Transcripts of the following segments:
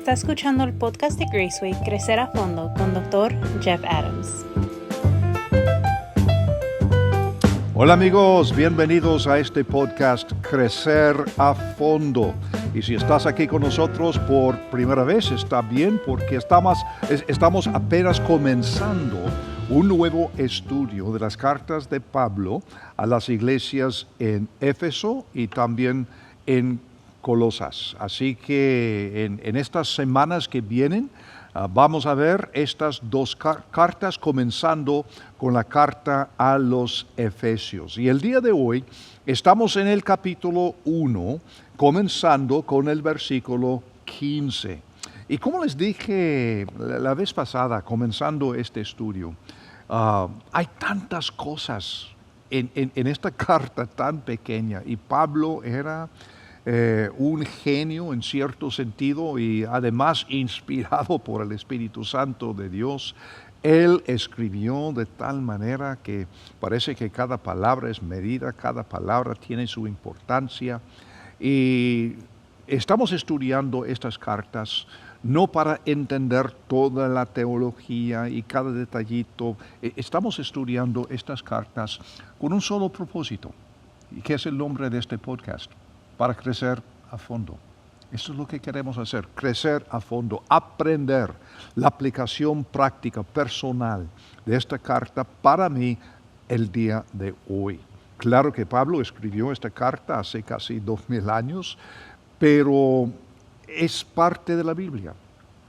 Está escuchando el podcast de Graceway Crecer a Fondo con Dr. Jeff Adams. Hola amigos, bienvenidos a este podcast Crecer a Fondo. Y si estás aquí con nosotros por primera vez, está bien porque estamos apenas comenzando un nuevo estudio de las cartas de Pablo a las iglesias en Éfeso y también en Colosas. Así que en estas semanas que vienen vamos a ver estas dos cartas, comenzando con la carta a los Efesios. Y el día de hoy estamos en el capítulo 1, comenzando con el versículo 15. Y como les dije la vez pasada, comenzando este estudio, hay tantas cosas en esta carta tan pequeña, y Pablo era un genio en cierto sentido y además inspirado por el Espíritu Santo de Dios. Él escribió de tal manera que parece que cada palabra es medida, cada palabra tiene su importancia, y estamos estudiando estas cartas no para entender toda la teología y cada detallito. Estamos estudiando estas cartas con un solo propósito, y que es el nombre de este podcast: para crecer a fondo. Eso es lo que queremos hacer, crecer a fondo, aprender la aplicación práctica, personal de esta carta para mí el día de hoy. Claro que Pablo escribió esta carta hace casi 2000 años, pero es parte de la Biblia,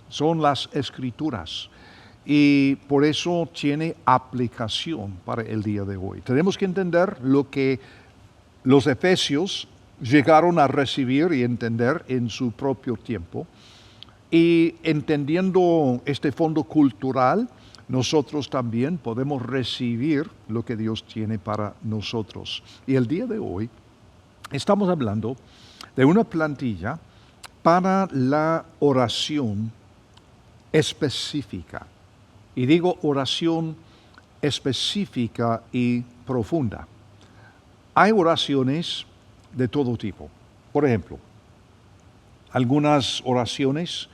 son las Escrituras, y por eso tiene aplicación para el día de hoy. Tenemos que entender lo que los efesios llegaron a recibir y entender en su propio tiempo, y entendiendo este fondo cultural, nosotros también podemos recibir lo que Dios tiene para nosotros. Y el día de hoy estamos hablando de una plantilla para la oración específica. Y digo oración específica y profunda. Hay oraciones de todo tipo. Por ejemplo, algunas oraciones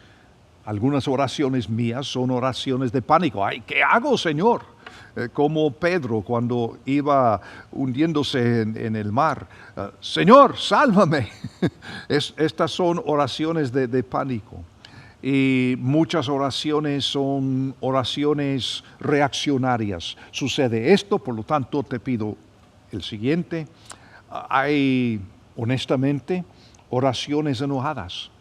mías son oraciones de pánico. ¡Ay, qué hago, Señor! Como Pedro cuando iba hundiéndose en el mar. Señor, sálvame. Estas son oraciones de pánico. Y muchas oraciones son oraciones reaccionarias. Sucede esto, por lo tanto te pido el siguiente. Hay, honestamente, oraciones enojadas.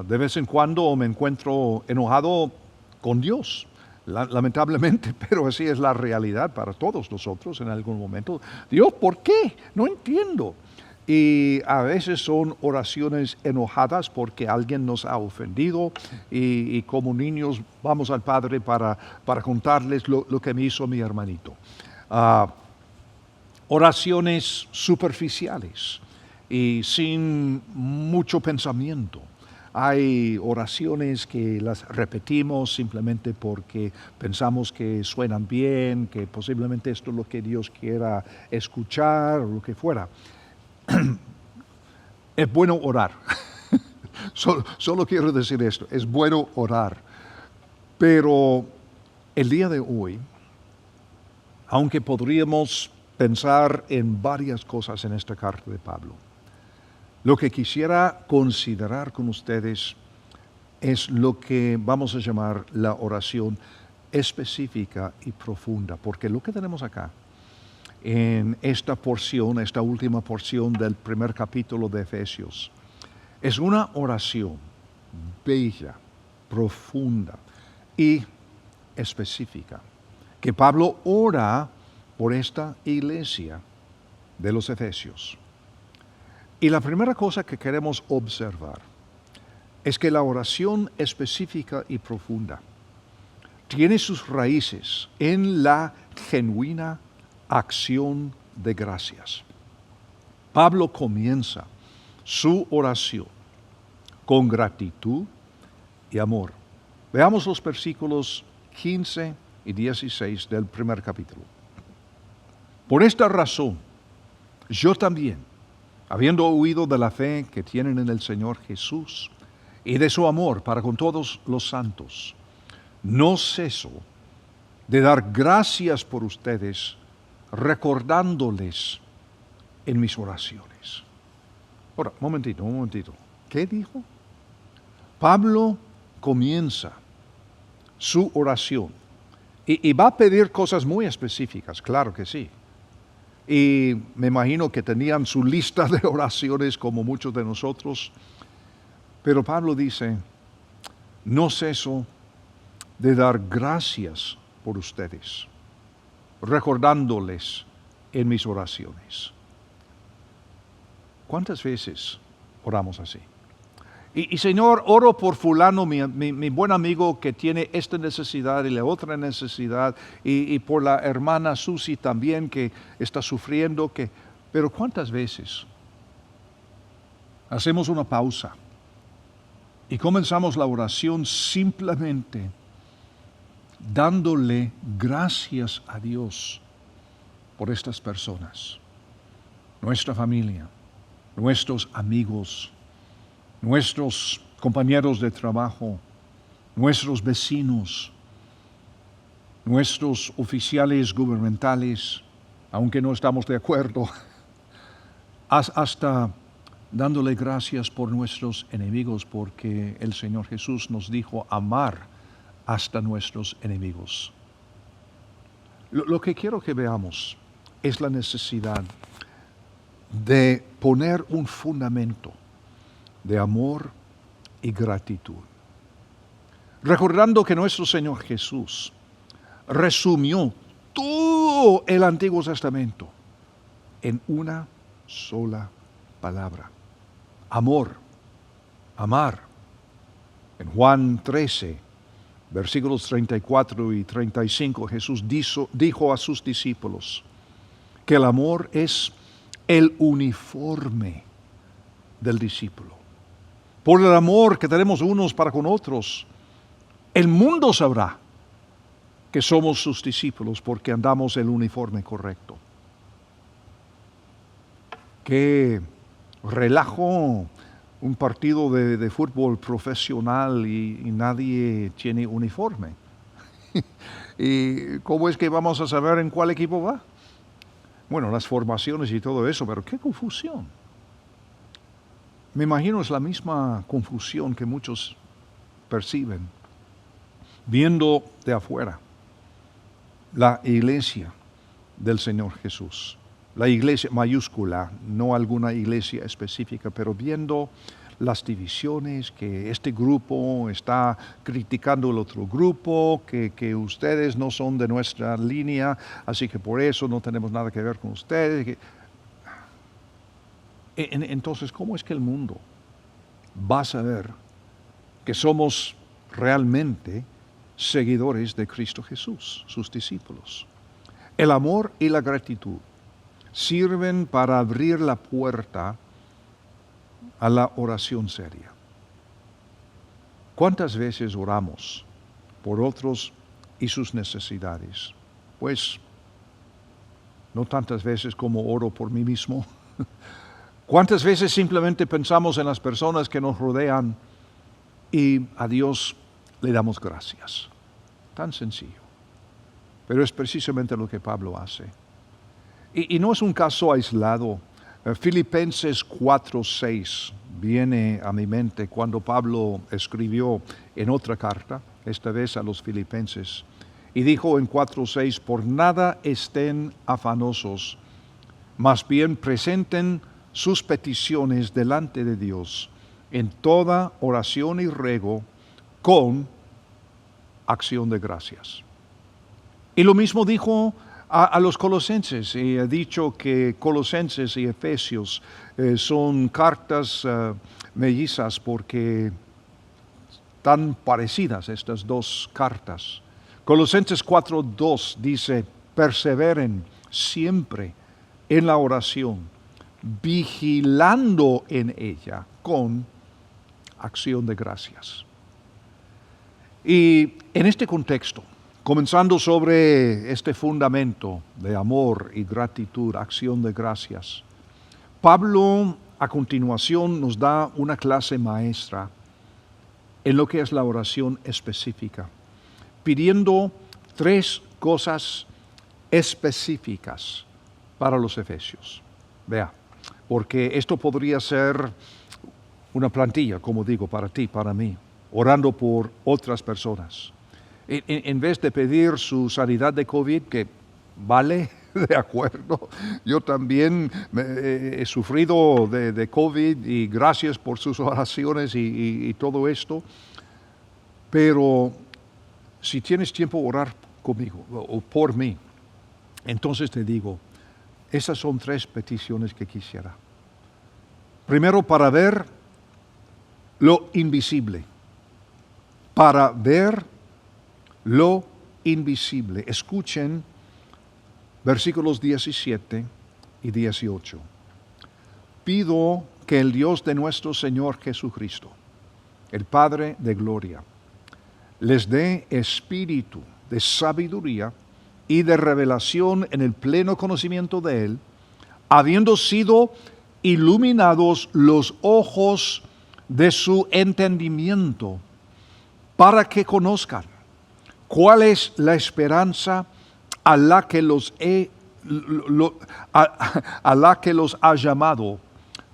De vez en cuando me encuentro enojado con Dios, lamentablemente, pero así es la realidad para todos nosotros en algún momento. Dios, ¿por qué? No entiendo. Y a veces son oraciones enojadas porque alguien nos ha ofendido, y como niños vamos al Padre para contarles lo que me hizo mi hermanito. Oraciones superficiales y sin mucho pensamiento. Hay oraciones que las repetimos simplemente porque pensamos que suenan bien, que posiblemente esto es lo que Dios quiera escuchar o lo que fuera. Es bueno orar. Solo quiero decir esto, es bueno orar. Pero el día de hoy, aunque podríamos pensar en varias cosas en esta carta de Pablo, lo que quisiera considerar con ustedes es lo que vamos a llamar la oración específica y profunda, porque lo que tenemos acá en esta porción, esta última porción del primer capítulo de Efesios, es una oración bella, profunda y específica, que Pablo ora por esta iglesia de los Efesios. Y la primera cosa que queremos observar es que la oración específica y profunda tiene sus raíces en la genuina acción de gracias. Pablo comienza su oración con gratitud y amor. Veamos los versículos 15 y 16 del primer capítulo. Por esta razón, yo también, habiendo oído de la fe que tienen en el Señor Jesús y de su amor para con todos los santos, no ceso de dar gracias por ustedes, recordándoles en mis oraciones. Ahora, un momentito. ¿Qué dijo? Pablo comienza su oración y va a pedir cosas muy específicas, claro que sí. Y me imagino que tenían su lista de oraciones como muchos de nosotros, pero Pablo dice, no ceso de dar gracias por ustedes, recordándoles en mis oraciones. ¿Cuántas veces oramos así? Y Señor, oro por fulano, mi buen amigo que tiene esta necesidad y la otra necesidad, y por la hermana Susi también que está sufriendo, pero ¿cuántas veces hacemos una pausa y comenzamos la oración simplemente dándole gracias a Dios por estas personas, nuestra familia, nuestros amigos, nuestros compañeros de trabajo, nuestros vecinos, nuestros oficiales gubernamentales, aunque no estamos de acuerdo, hasta dándole gracias por nuestros enemigos, porque el Señor Jesús nos dijo amar hasta nuestros enemigos. Lo que quiero que veamos es la necesidad de poner un fundamento de amor y gratitud. Recordando que nuestro Señor Jesús resumió todo el Antiguo Testamento en una sola palabra: amor, amar. En Juan 13, versículos 34 y 35, Jesús dijo a sus discípulos que el amor es el uniforme del discípulo. Por el amor que tenemos unos para con otros, el mundo sabrá que somos sus discípulos porque andamos el uniforme correcto. Qué relajo un partido de fútbol profesional y nadie tiene uniforme. ¿Y cómo es que vamos a saber en cuál equipo va? Bueno, las formaciones y todo eso, pero qué confusión. Me imagino es la misma confusión que muchos perciben viendo de afuera la iglesia del Señor Jesús. La iglesia mayúscula, no alguna iglesia específica, pero viendo las divisiones, que este grupo está criticando el otro grupo, que ustedes no son de nuestra línea, así que por eso no tenemos nada que ver con ustedes. Entonces, ¿cómo es que el mundo va a saber que somos realmente seguidores de Cristo Jesús, sus discípulos? El amor y la gratitud sirven para abrir la puerta a la oración seria. ¿Cuántas veces oramos por otros y sus necesidades? Pues no tantas veces como oro por mí mismo. ¿Cuántas veces simplemente pensamos en las personas que nos rodean y a Dios le damos gracias? Tan sencillo. Pero es precisamente lo que Pablo hace. Y no es un caso aislado. Filipenses 4:6 viene a mi mente cuando Pablo escribió en otra carta, esta vez a los filipenses, y dijo en 4:6, por nada estén afanosos, más bien presenten sus peticiones delante de Dios en toda oración y ruego con acción de gracias. Y lo mismo dijo a los colosenses, y ha dicho que Colosenses y Efesios son cartas mellizas porque tan parecidas estas dos cartas. Colosenses 4:2 dice, perseveren siempre en la oración, vigilando en ella con acción de gracias. Y en este contexto, comenzando sobre este fundamento de amor y gratitud, acción de gracias, Pablo a continuación nos da una clase maestra en lo que es la oración específica, pidiendo 3 cosas específicas para los efesios. Vea, porque esto podría ser una plantilla, como digo, para ti, para mí, orando por otras personas. En vez de pedir su sanidad de COVID, que vale, de acuerdo, yo también he sufrido de COVID y gracias por sus oraciones y todo esto, pero si tienes tiempo orar conmigo o por mí, entonces te digo, esas son 3 peticiones que quisiera. Primero, para ver lo invisible. Para ver lo invisible. Escuchen versículos 17 y 18. Pido que el Dios de nuestro Señor Jesucristo, el Padre de gloria, les dé espíritu de sabiduría y de revelación en el pleno conocimiento de Él, habiendo sido iluminados los ojos de su entendimiento, para que conozcan cuál es la esperanza a la que los ha llamado,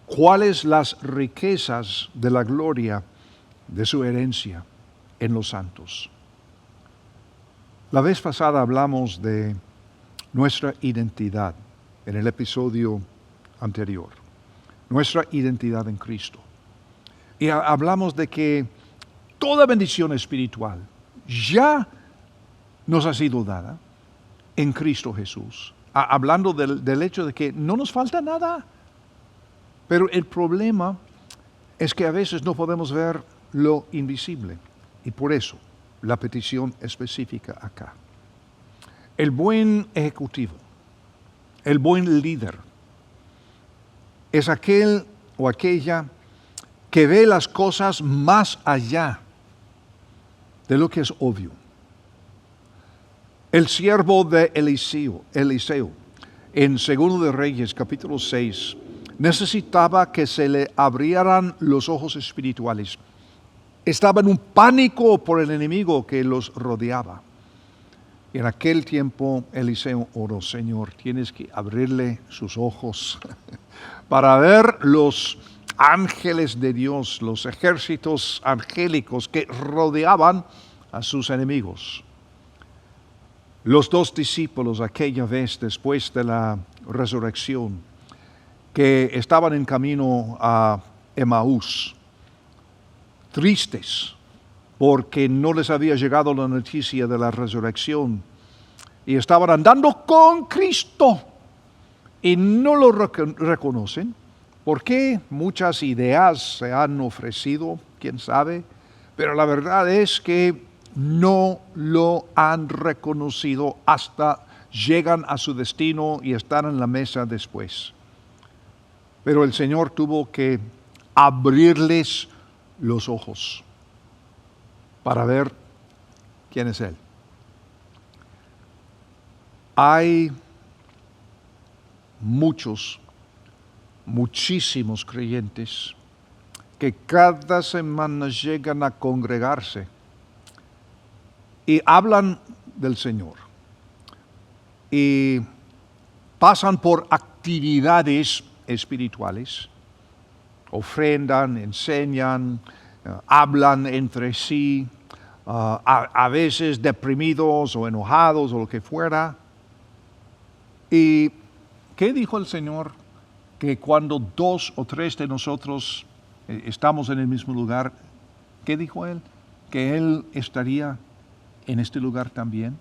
cuáles las riquezas de la gloria de su herencia en los santos. La vez pasada hablamos de nuestra identidad en el episodio anterior, nuestra identidad en Cristo. Y hablamos de que toda bendición espiritual ya nos ha sido dada en Cristo Jesús. Hablando del hecho de que no nos falta nada. Pero el problema es que a veces no podemos ver lo invisible. Y por eso la petición específica acá. El buen ejecutivo, el buen líder, es aquel o aquella que ve las cosas más allá de lo que es obvio. El siervo de Eliseo, en 2 de Reyes, capítulo 6, necesitaba que se le abrieran los ojos espirituales. Estaba en un pánico por el enemigo que los rodeaba. En aquel tiempo Eliseo oró: Señor, tienes que abrirle sus ojos para ver los ángeles de Dios, los ejércitos angélicos que rodeaban a sus enemigos. Los 2 discípulos aquella vez después de la resurrección, que estaban en camino a Emaús, tristes porque no les había llegado la noticia de la resurrección y estaban andando con Cristo y no lo reconocen. ¿Por qué? Muchas ideas se han ofrecido, quién sabe, pero la verdad es que no lo han reconocido hasta llegan a su destino y están en la mesa después. Pero el Señor tuvo que abrirles los ojos para ver quién es Él. Hay muchísimos creyentes que cada semana llegan a congregarse y hablan del Señor y pasan por actividades espirituales, ofrendan, enseñan, hablan entre sí, a veces deprimidos o enojados o lo que fuera. ¿Y qué dijo el Señor? Que cuando 2 o 3 de nosotros estamos en el mismo lugar, ¿qué dijo Él? Que Él estaría en este lugar también.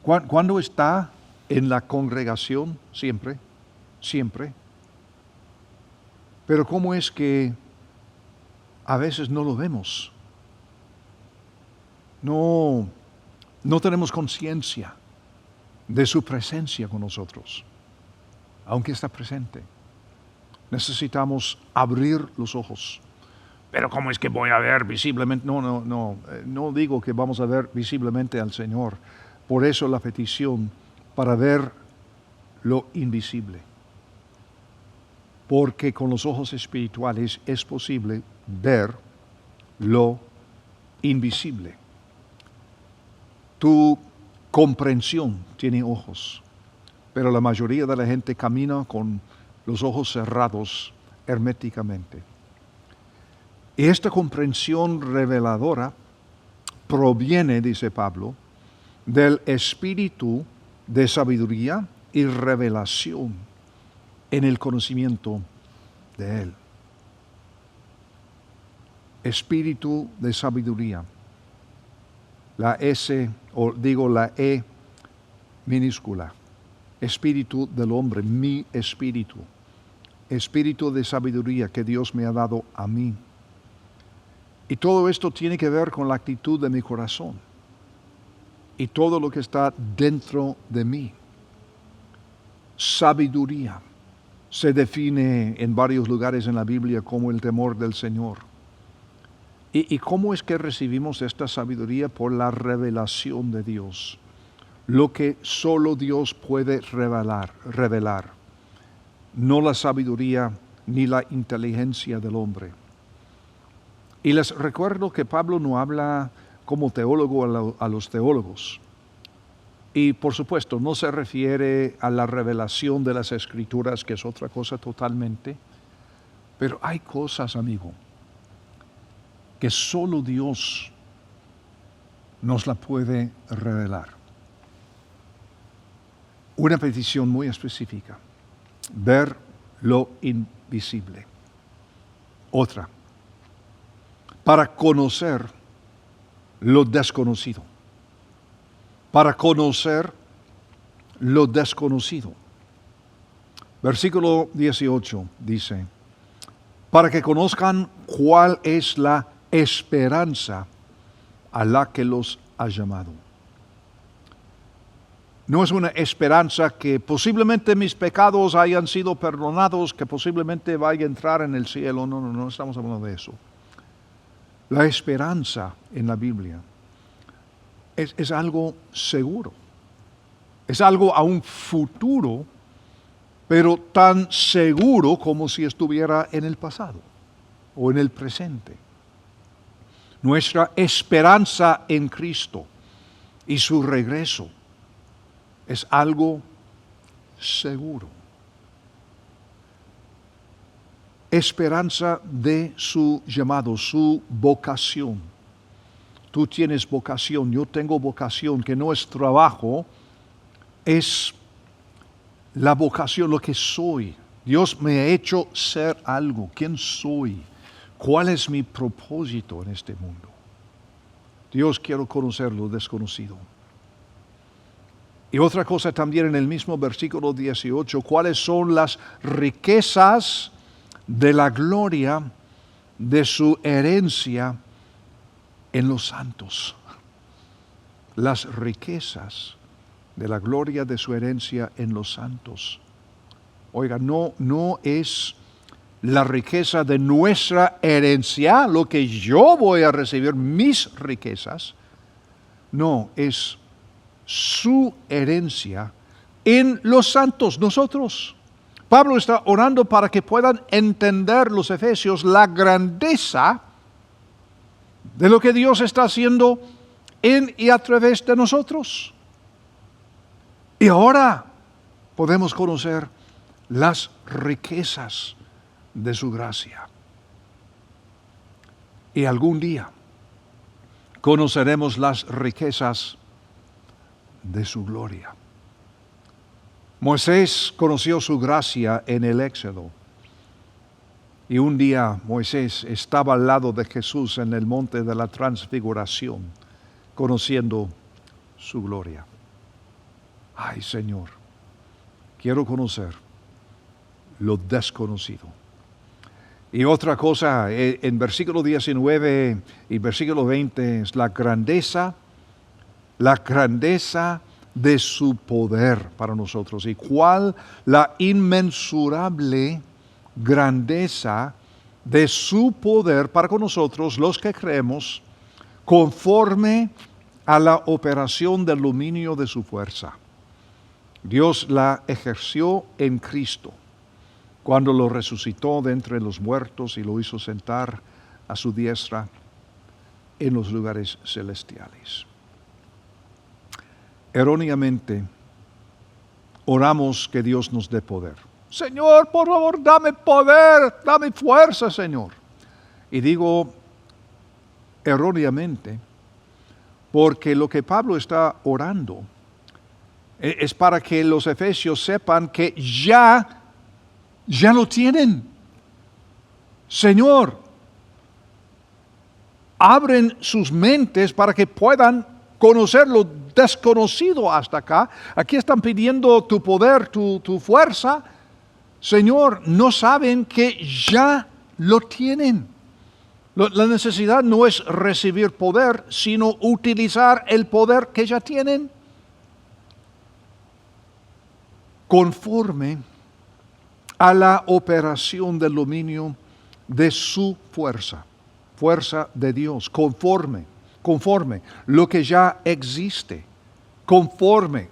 ¿Cuándo está en la congregación? Siempre. Pero ¿cómo es que a veces no lo vemos? No tenemos conciencia de su presencia con nosotros, aunque está presente. Necesitamos abrir los ojos. Pero ¿cómo es que voy a ver visiblemente? No digo que vamos a ver visiblemente al Señor. Por eso la petición, para ver lo invisible. Porque con los ojos espirituales es posible ver lo invisible. Tu comprensión tiene ojos, pero la mayoría de la gente camina con los ojos cerrados herméticamente. Y esta comprensión reveladora proviene, dice Pablo, del espíritu de sabiduría y revelación en el conocimiento de Él. Espíritu de sabiduría. La S, o digo la E minúscula. Espíritu del hombre, mi espíritu. Espíritu de sabiduría que Dios me ha dado a mí. Y todo esto tiene que ver con la actitud de mi corazón y todo lo que está dentro de mí. Sabiduría se define en varios lugares en la Biblia como el temor del Señor. ¿Y cómo es que recibimos esta sabiduría? Por la revelación de Dios. Lo que solo Dios puede revelar. No la sabiduría ni la inteligencia del hombre. Y les recuerdo que Pablo no habla como teólogo a los teólogos. Y por supuesto no se refiere a la revelación de las Escrituras, que es otra cosa totalmente. Pero hay cosas, amigo, que solo Dios nos la puede revelar. Una petición muy específica: ver lo invisible. Otra: para conocer lo desconocido. Para conocer lo desconocido. Versículo 18 dice: para que conozcan cuál es la esperanza a la que los ha llamado. No es una esperanza que posiblemente mis pecados hayan sido perdonados, que posiblemente vaya a entrar en el cielo. No estamos hablando de eso. La esperanza en la Biblia es algo seguro. Es algo a un futuro, pero tan seguro como si estuviera en el pasado o en el presente. Nuestra esperanza en Cristo y su regreso es algo seguro. Esperanza de su llamado, su vocación. Tú tienes vocación, yo tengo vocación, que no es trabajo, es la vocación, lo que soy. Dios me ha hecho ser algo. ¿Quién soy? ¿Cuál es mi propósito en este mundo? Dios, quiero conocer lo desconocido. Y otra cosa también en el mismo versículo 18, ¿cuáles son las riquezas de la gloria de su herencia en los santos? Las riquezas de la gloria de su herencia en los santos. Oiga, no es la riqueza de nuestra herencia, lo que yo voy a recibir, mis riquezas. No, es su herencia en los santos, nosotros. Pablo está orando para que puedan entender los efesios la grandeza de lo que Dios está haciendo en y a través de nosotros. Y ahora podemos conocer las riquezas de su gracia. Y algún día conoceremos las riquezas de su gloria. Moisés conoció su gracia en el Éxodo. Y un día Moisés estaba al lado de Jesús en el monte de la transfiguración, conociendo su gloria. Ay, Señor, quiero conocer lo desconocido. Y otra cosa, en versículo 19 y versículo 20 es la grandeza de su poder para nosotros. Y cuál la inmensurable grandeza de su poder para con nosotros, los que creemos, conforme a la operación del dominio de su fuerza. Dios la ejerció en Cristo, cuando lo resucitó de entre los muertos y lo hizo sentar a su diestra. en los lugares celestiales. Erróneamente, oramos que Dios nos dé poder. Señor, por favor, dame poder, dame fuerza, Señor. Y digo erróneamente, porque lo que Pablo está orando es para que los efesios sepan que ya lo tienen. Señor, abren sus mentes para que puedan conocer lo desconocido hasta acá. Aquí están pidiendo tu poder, tu fuerza. Señor, no saben que ya lo tienen. La necesidad no es recibir poder, sino utilizar el poder que ya tienen conforme a la operación del dominio de su fuerza de Dios, conforme lo que ya existe, conforme.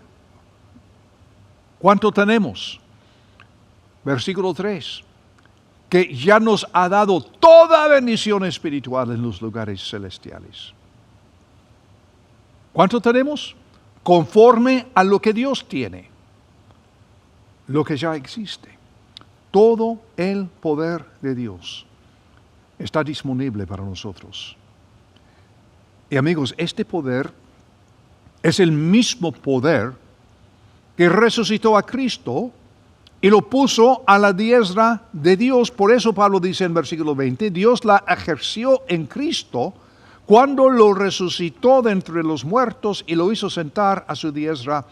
¿Cuánto tenemos? Versículo 3. Que ya nos ha dado toda bendición espiritual en los lugares celestiales. ¿Cuánto tenemos? Conforme a lo que Dios tiene, lo que ya existe. Todo el poder de Dios está disponible para nosotros. Y amigos, este poder es el mismo poder que resucitó a Cristo y lo puso a la diestra de Dios. Por eso Pablo dice en versículo 20, Dios la ejerció en Cristo cuando lo resucitó de entre los muertos y lo hizo sentar a su diestra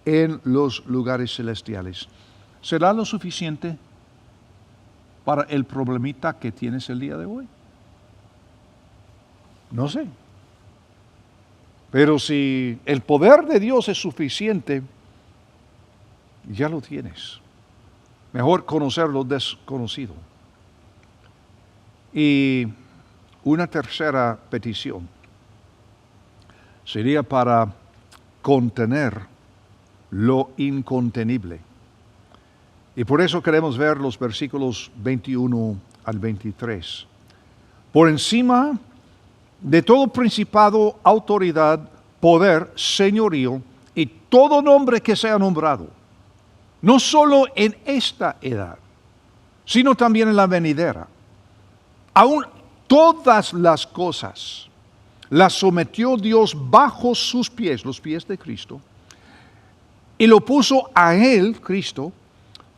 en los lugares celestiales. ¿Será lo suficiente para el problemita que tienes el día de hoy? No sé. Pero si el poder de Dios es suficiente, ya lo tienes. Mejor conocer lo desconocido. Y una tercera petición sería para contener lo incontenible. Y por eso queremos ver los versículos 21 al 23. Por encima de todo principado, autoridad, poder, señorío y todo nombre que sea nombrado, no solo en esta edad, sino también en la venidera. Aún todas las cosas las sometió Dios bajo sus pies, los pies de Cristo, y lo puso a él, Cristo,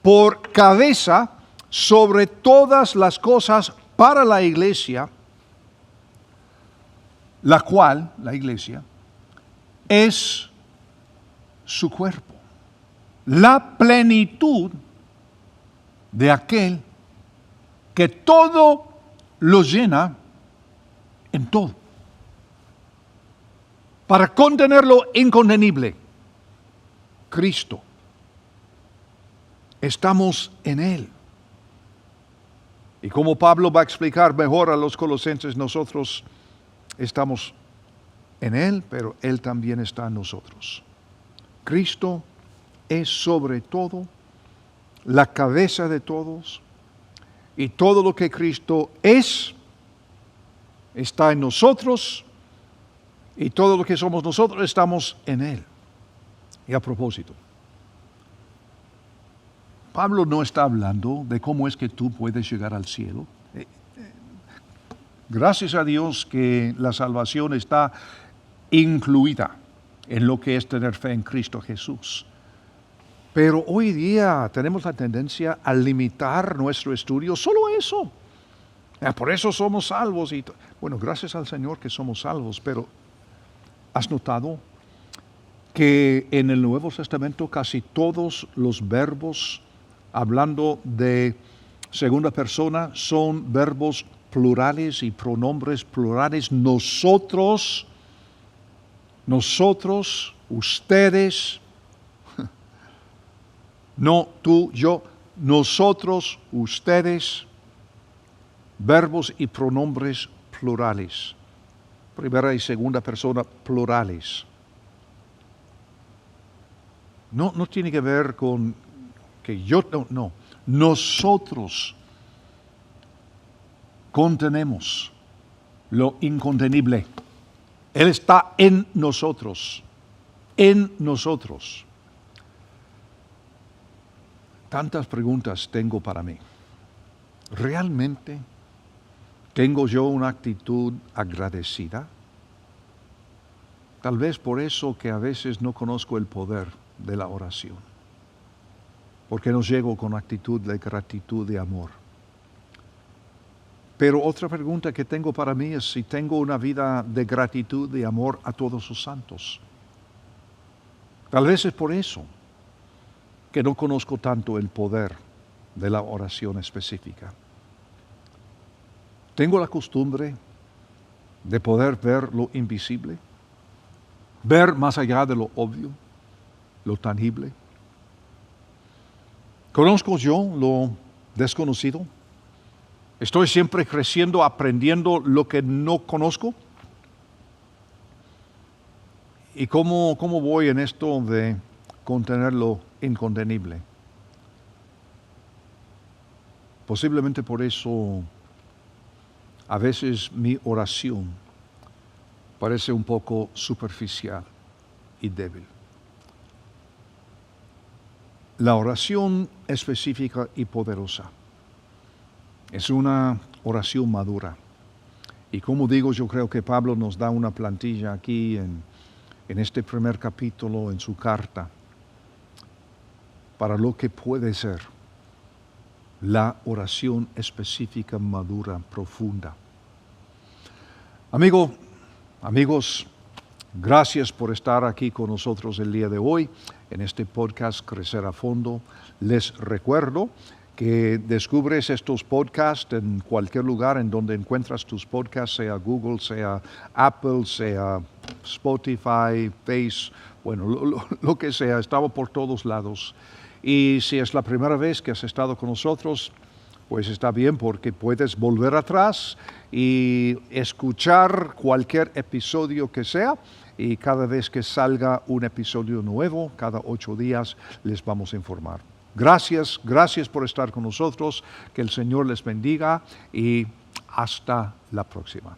por cabeza sobre todas las cosas para la iglesia, la cual, la iglesia, es su cuerpo, la plenitud de aquel que todo lo llena en todo, para contener lo incontenible. Cristo. Estamos en Él. Y como Pablo va a explicar mejor a los colosenses, nosotros estamos en Él, pero Él también está en nosotros. Cristo es sobre todo la cabeza de todos, y todo lo que Cristo es está en nosotros, y todo lo que somos nosotros estamos en Él. Y a propósito, Pablo no está hablando de cómo es que tú puedes llegar al cielo. Gracias a Dios que la salvación está incluida en lo que es tener fe en Cristo Jesús. Pero hoy día tenemos la tendencia a limitar nuestro estudio solo a eso. Por eso somos salvos. Bueno, gracias al Señor que somos salvos, pero ¿has notado que en el Nuevo Testamento casi todos los verbos hablando de segunda persona son verbos plurales y pronombres plurales? Nosotros, ustedes, no tú, yo, nosotros, ustedes, verbos y pronombres plurales. Primera y segunda persona plurales. No tiene que ver con que yo, no. Nosotros contenemos lo incontenible. Él está en nosotros. En nosotros. Tantas preguntas tengo para mí. ¿Realmente tengo yo una actitud agradecida? Tal vez por eso que a veces no conozco el poder de la oración. Porque no llego con actitud de gratitud, de amor. Pero otra pregunta que tengo para mí es si tengo una vida de gratitud, de amor a todos sus santos. Tal vez es por eso que no conozco tanto el poder de la oración específica. Tengo la costumbre de poder ver lo invisible, ver más allá de lo obvio, lo tangible. ¿Conozco yo lo desconocido? ¿Estoy siempre creciendo, aprendiendo lo que no conozco? ¿Y cómo voy en esto de contener lo incontenible? Posiblemente por eso a veces mi oración parece un poco superficial y débil. La oración específica y poderosa es una oración madura. Y como digo, yo creo que Pablo nos da una plantilla aquí en este primer capítulo, en su carta, para lo que puede ser la oración específica, madura, profunda. Amigos, gracias por estar aquí con nosotros el día de hoy en este podcast Crecer a Fondo. Les recuerdo que descubres estos podcasts en cualquier lugar en donde encuentras tus podcasts, sea Google, sea Apple, sea Spotify, Face, bueno, lo que sea, estamos por todos lados. Y si es la primera vez que has estado con nosotros, pues está bien porque puedes volver atrás y escuchar cualquier episodio que sea. Y cada vez que salga un episodio nuevo, cada 8 días, les vamos a informar. Gracias por estar con nosotros. Que el Señor les bendiga y hasta la próxima.